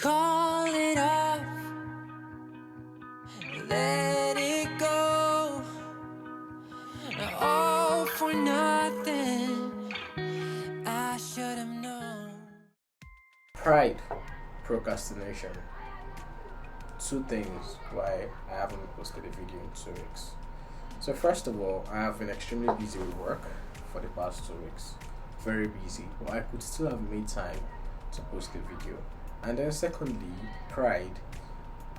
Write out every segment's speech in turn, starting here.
Call it off, let it go, all for nothing. I should have known. Pride, procrastination. Two things why I haven't posted a video in 2 weeks. So first of all, I have been extremely busy with work for the past 2 weeks. Very busy, but I could still have made time to post a video. And then secondly, pride.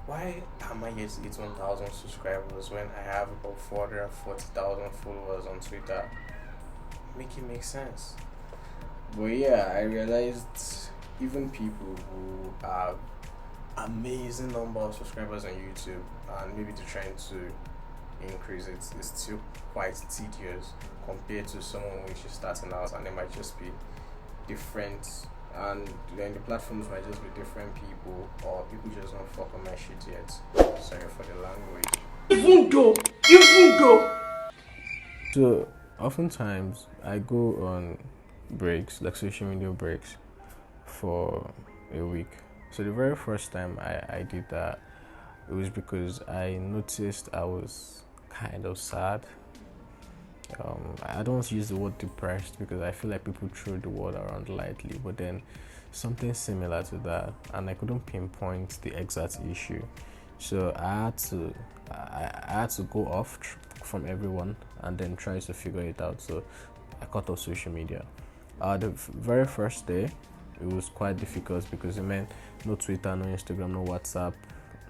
Why am I yet to hit 1,000 subscribers when I have about 440,000 followers on Twitter? Make it make sense. But yeah, I realized even people who have amazing number of subscribers on YouTube and maybe they're trying to increase it, it's still quite tedious compared to someone which is starting out, and they might just be different, and then the platforms might just be different people, or people just don't fuck on my shit yet. Sorry for the language. Even though. So oftentimes I go on breaks, like social media breaks, for a week. So the very first time I did that, it was because I noticed I was kind of sad. I don't use the word depressed because I feel like people throw the word around lightly, but then something similar to that, and I couldn't pinpoint the exact issue. So I had to go off from everyone and then try to figure it out. So I cut off social media. The very first day, it was quite difficult because it meant no Twitter, no Instagram, no WhatsApp,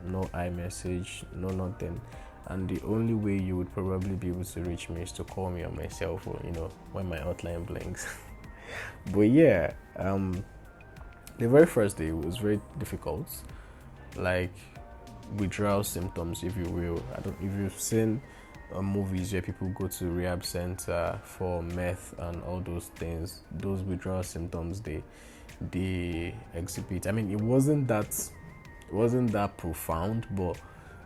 no iMessage, no nothing. And the only way you would probably be able to reach me is to call me on my cell phone, when my hotline blinks. But yeah, the very first day was very difficult. Like withdrawal symptoms, if you will. I don't if you've seen movies where people go to rehab center for meth and all those things, those withdrawal symptoms they exhibit. I mean, it wasn't that profound, but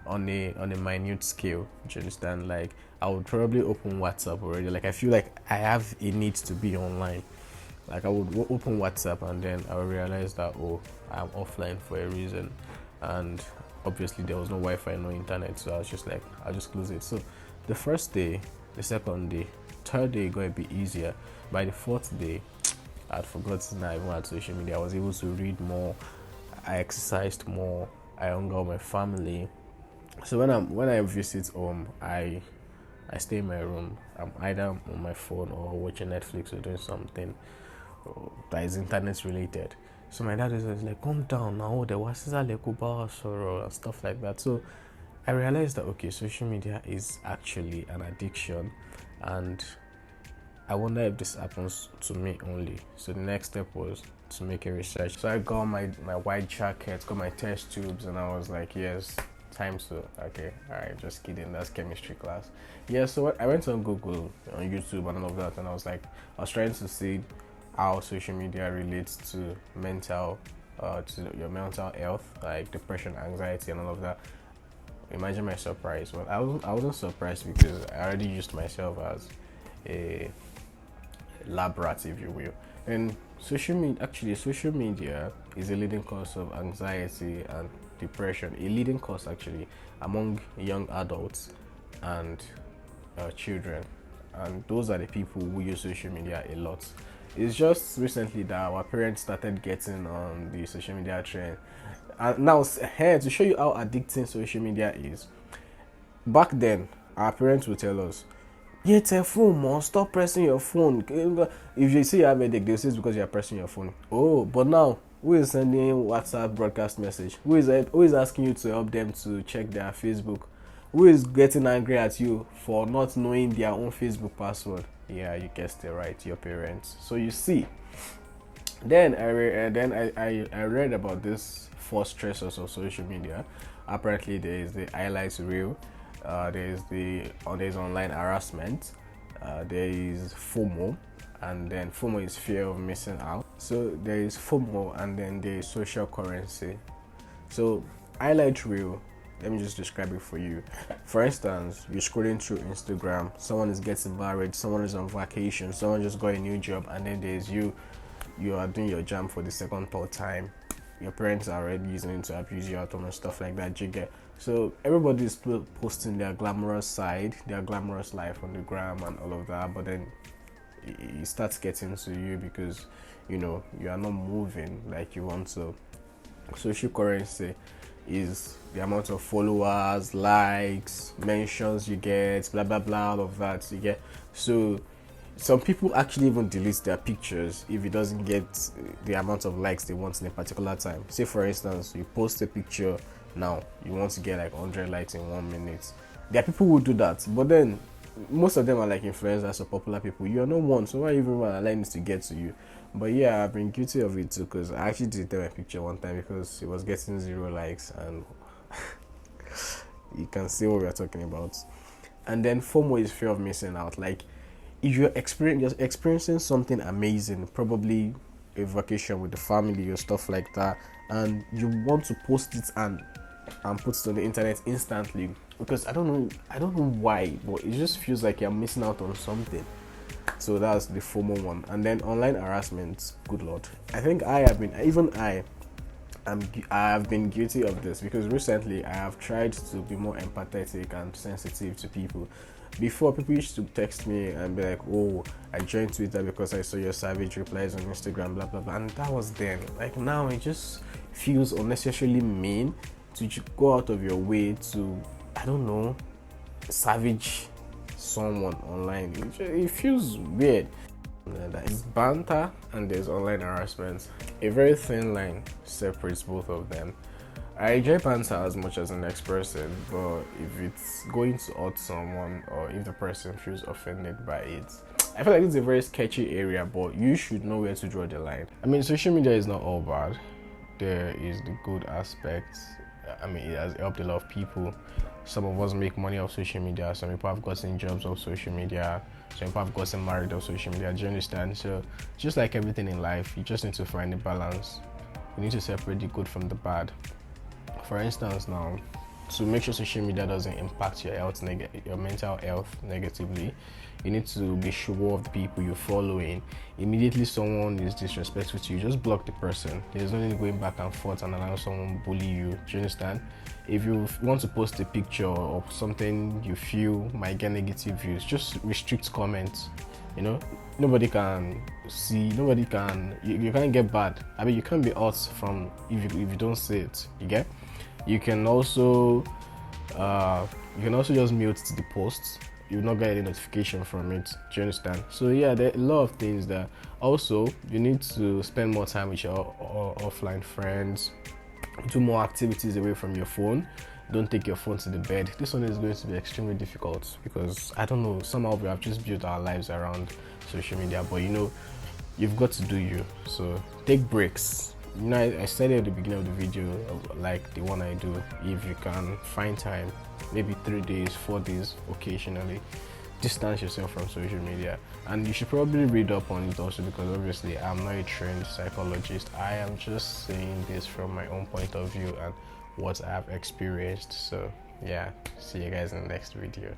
on a minute scale. Do you understand? Like I would probably open WhatsApp already. Like I feel like I have a need to be online. Like I would open WhatsApp and then I would realize that I'm offline for a reason, and obviously there was no Wi-Fi, no internet, so I was just like, I'll just close it. So the first day, the second day, third day got a bit easier. By the fourth day, I'd forgotten I even had social media. I was able to read more, I exercised more, I hung out with my family. So when I visit home, I stay in my room. I'm either on my phone or watching Netflix or doing something that is internet related. So my dad is like, "Calm down now, there was and stuff like that." So I realized that okay, social media is actually an addiction, and I wonder if this happens to me only. So the next step was to make a research. So I got my white jacket, got my test tubes, and I was like, yes, time to, okay, alright, just kidding, that's chemistry class. Yeah, so I went on Google, on YouTube and all of that, and I was trying to see how social media relates to to your mental health, like depression, anxiety, and all of that. Imagine my surprise. Well, I wasn't surprised because I already used myself as a lab rat, if you will. And social media is a leading cause of anxiety and depression, a leading cause actually among young adults and children, and those are the people who use social media a lot. It's just recently that our parents started getting on the social media trend, and now here to show you how addicting social media is. Back then, our parents would tell us, "Get a phone, man. Stop pressing your phone." If you see you have a headache, they'll say it's because you're pressing your phone. Oh, but now, who is sending WhatsApp broadcast message? Who is asking you to help them to check their Facebook? Who is getting angry at you for not knowing their own Facebook password? Yeah, you guessed it right, your parents. So you see, then I read about this four stressors of social media. Apparently, there is the highlights reel, there's online harassment, there is FOMO, and then FOMO is fear of missing out. So there is FOMO, and then there is social currency. So highlight reel, let me just describe it for you. For instance, you're scrolling through Instagram, someone is getting married, someone is on vacation, someone just got a new job, and then there's you are doing your jam for the second, third time. your parents are already using it to abuse you at home and stuff like that. You get, so everybody is posting their glamorous side, their glamorous life on the gram and all of that, but then it starts getting to you because you are not moving like you want to. Social currency is the amount of followers, likes, mentions you get, blah blah blah, all of that you get. So some people actually even delete their pictures if it doesn't get the amount of likes they want in a particular time. Say for instance, you post a picture now, you want to get like 100 likes in 1 minute. There are people who do that, but then most of them are like influencers or popular people. You are not one, so why even allowing this to get to you? But yeah, I've been guilty of it too, because I actually deleted my picture one time because it was getting 0 likes, and you can see what we are talking about. And then FOMO is fear of missing out. Like if you're experiencing something amazing, probably a vacation with the family or stuff like that, and you want to post it and put it on the internet instantly, because I don't know why, but it just feels like you're missing out on something. So that's the FOMO one. And then online harassment, good lord, I think I have been guilty of this, because recently I have tried to be more empathetic and sensitive to people. Before, people used to text me and be like, oh, I joined Twitter because I saw your savage replies on Instagram, blah blah blah, and that was then. Like now it just feels unnecessarily mean to go out of your way to, I don't know, savage someone online. It feels weird. There's banter and there's online harassment. A very thin line separates both of them. I enjoy banter as much as the next person, but if it's going to hurt someone or if the person feels offended by it, I feel like it's a very sketchy area, but you should know where to draw the line. I mean, social media is not all bad. There is the good aspects. I mean, it has helped a lot of people. Some of us make money off social media. Some people have gotten jobs off social media. Some people have gotten married off social media. Do you understand? So, just like everything in life, you just need to find a balance. You need to separate the good from the bad. For instance, now, to make sure social media doesn't impact your health, your mental health negatively, you need to be sure of the people you're following. Immediately someone is disrespectful to you, just block the person. There's no need going back and forth and allowing someone bully you. Do you understand? If you want to post a picture of something you feel might get negative views, just restrict comments. Nobody can see, you can't get bad. I mean, you can't be hurt from if you don't say it. You get? You can also just mute the posts. You'll not get any notification from it. Do you understand? So yeah, there are a lot of things that also you need to spend more time with your offline friends. Do more activities away from your phone. Don't take your phone to the bed. This one is going to be extremely difficult because I don't know, somehow we have just built our lives around social media, but you've got to do you. So take breaks. I said at the beginning of the video, like the one I do, if you can find time, maybe 3 days, 4 days, occasionally, distance yourself from social media. And you should probably read up on it also, because obviously I'm not a trained psychologist. I am just saying this from my own point of view and what I've experienced. So yeah, see you guys in the next video.